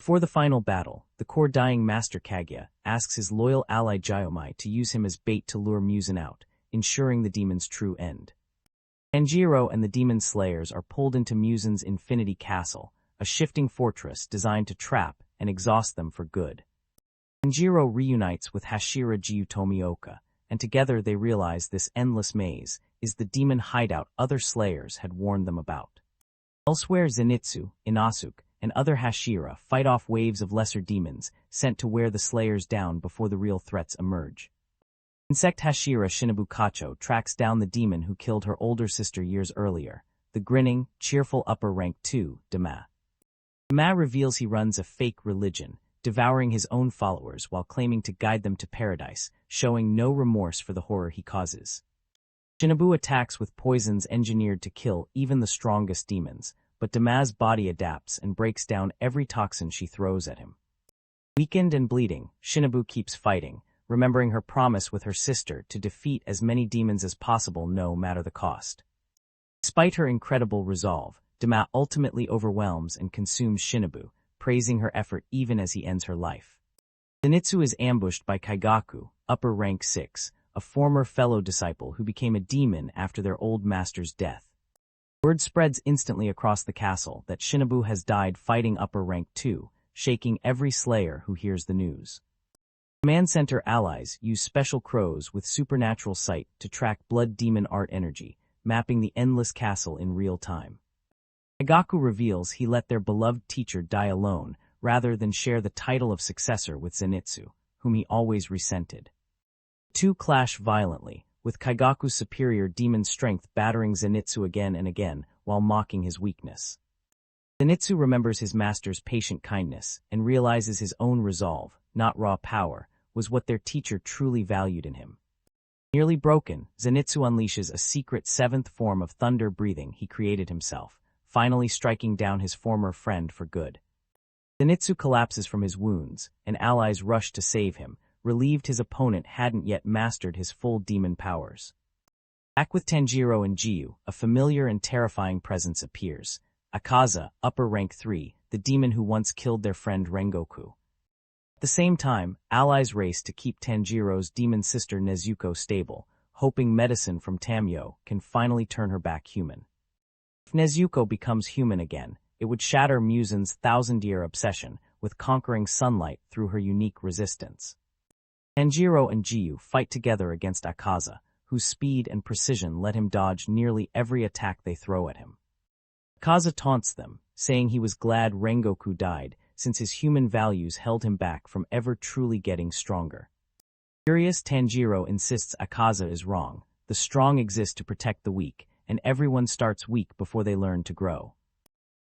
Before the final battle, the core-dying Master Kaguya asks his loyal ally Gyomai to use him as bait to lure Muzan out, ensuring the demon's true end. Tanjiro and the demon slayers are pulled into Muzan's Infinity Castle, a shifting fortress designed to trap and exhaust them for good. Tanjiro reunites with Hashira Gyutomioka, and together they realize this endless maze is the demon hideout other slayers had warned them about. Elsewhere, Zenitsu, Inosuke, and other Hashira fight off waves of lesser demons sent to wear the slayers down before the real threats emerge. Insect Hashira Shinobu Kacho tracks down the demon who killed her older sister years earlier, the grinning, cheerful upper rank 2, Dama. Dama reveals he runs a fake religion, devouring his own followers while claiming to guide them to paradise, showing no remorse for the horror he causes. Shinobu attacks with poisons engineered to kill even the strongest demons, but Dama's body adapts and breaks down every toxin she throws at him. Weakened and bleeding, Shinobu keeps fighting, remembering her promise with her sister to defeat as many demons as possible no matter the cost. Despite her incredible resolve, Dama ultimately overwhelms and consumes Shinobu, praising her effort even as he ends her life. Zenitsu is ambushed by Kaigaku, upper rank 6, a former fellow disciple who became a demon after their old master's death. Word spreads instantly across the castle that Shinobu has died fighting upper rank 2, shaking every slayer who hears the news. Command Center allies use special crows with supernatural sight to track blood demon art energy, mapping the endless castle in real time. Kaigaku reveals he let their beloved teacher die alone rather than share the title of successor with Zenitsu, whom he always resented. The two clash violently, with Kaigaku's superior demon strength battering Zenitsu again and again while mocking his weakness. Zenitsu remembers his master's patient kindness and realizes his own resolve, not raw power, was what their teacher truly valued in him. Nearly broken, Zenitsu unleashes a secret 7th form of thunder breathing he created himself, finally striking down his former friend for good. Zenitsu collapses from his wounds, and allies rush to save him, relieved his opponent hadn't yet mastered his full demon powers. Back with Tanjiro and Giyu, a familiar and terrifying presence appears. Akaza, upper rank 3, the demon who once killed their friend Rengoku. At the same time, allies race to keep Tanjiro's demon sister Nezuko stable, hoping medicine from Tamyo can finally turn her back human. If Nezuko becomes human again, it would shatter Muzan's 1,000-year obsession with conquering sunlight through her unique resistance. Tanjiro and Giyu fight together against Akaza, whose speed and precision let him dodge nearly every attack they throw at him. Akaza taunts them, saying he was glad Rengoku died since his human values held him back from ever truly getting stronger. Furious, Tanjiro insists Akaza is wrong. The strong exist to protect the weak, and everyone starts weak before they learn to grow.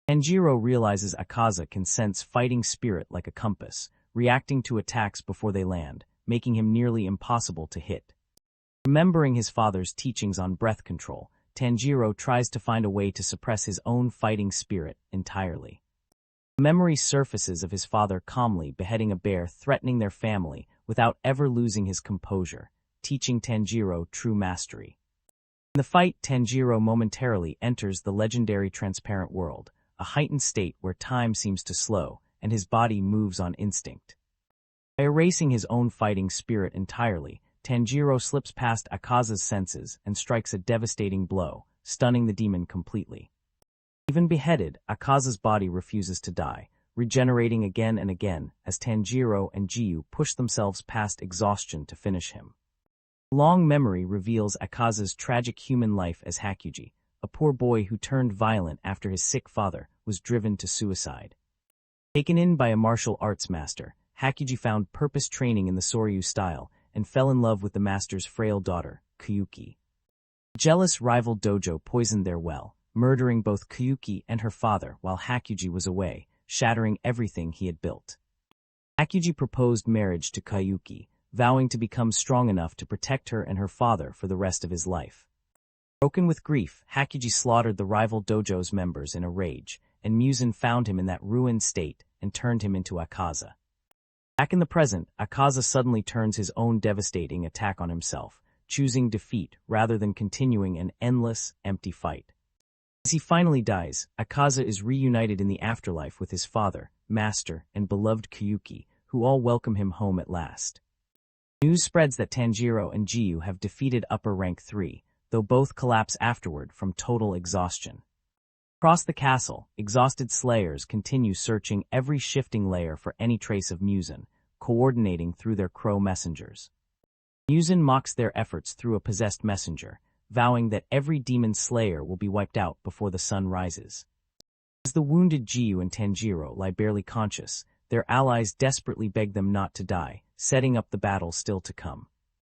Tanjiro realizes Akaza can sense fighting spirit like a compass, reacting to attacks before they land, making him nearly impossible to hit. Remembering his father's teachings on breath control, Tanjiro tries to find a way to suppress his own fighting spirit entirely. Memory surfaces of his father calmly beheading a bear threatening their family without ever losing his composure, teaching Tanjiro true mastery. In the fight, Tanjiro momentarily enters the legendary transparent world, a heightened state where time seems to slow and his body moves on instinct. By erasing his own fighting spirit entirely, Tanjiro slips past Akaza's senses and strikes a devastating blow, stunning the demon completely. Even beheaded, Akaza's body refuses to die, regenerating again and again as Tanjiro and Giyu push themselves past exhaustion to finish him. Long memory reveals Akaza's tragic human life as Hakuji, a poor boy who turned violent after his sick father was driven to suicide. Taken in by a martial arts master, Hakuji found purpose training in the Soryu style and fell in love with the master's frail daughter, Kyuki. A jealous rival dojo poisoned their well, murdering both Kyuki and her father while Hakuji was away, shattering everything he had built. Hakuji proposed marriage to Kyuki, vowing to become strong enough to protect her and her father for the rest of his life. Broken with grief, Hakuji slaughtered the rival dojo's members in a rage, and Muzan found him in that ruined state and turned him into Akaza. Back in the present, Akaza suddenly turns his own devastating attack on himself, choosing defeat rather than continuing an endless, empty fight. As he finally dies, Akaza is reunited in the afterlife with his father, Master, and beloved Kyuki, who all welcome him home at last. News spreads that Tanjiro and Jiyu have defeated upper rank 3, though both collapse afterward from total exhaustion. Across the castle, exhausted slayers continue searching every shifting layer for any trace of Muzan, coordinating through their crow messengers. Muzan mocks their efforts through a possessed messenger, vowing that every demon slayer will be wiped out before the sun rises. As the wounded Jiyu and Tanjiro lie barely conscious, their allies desperately beg them not to die, setting up the battle still to come.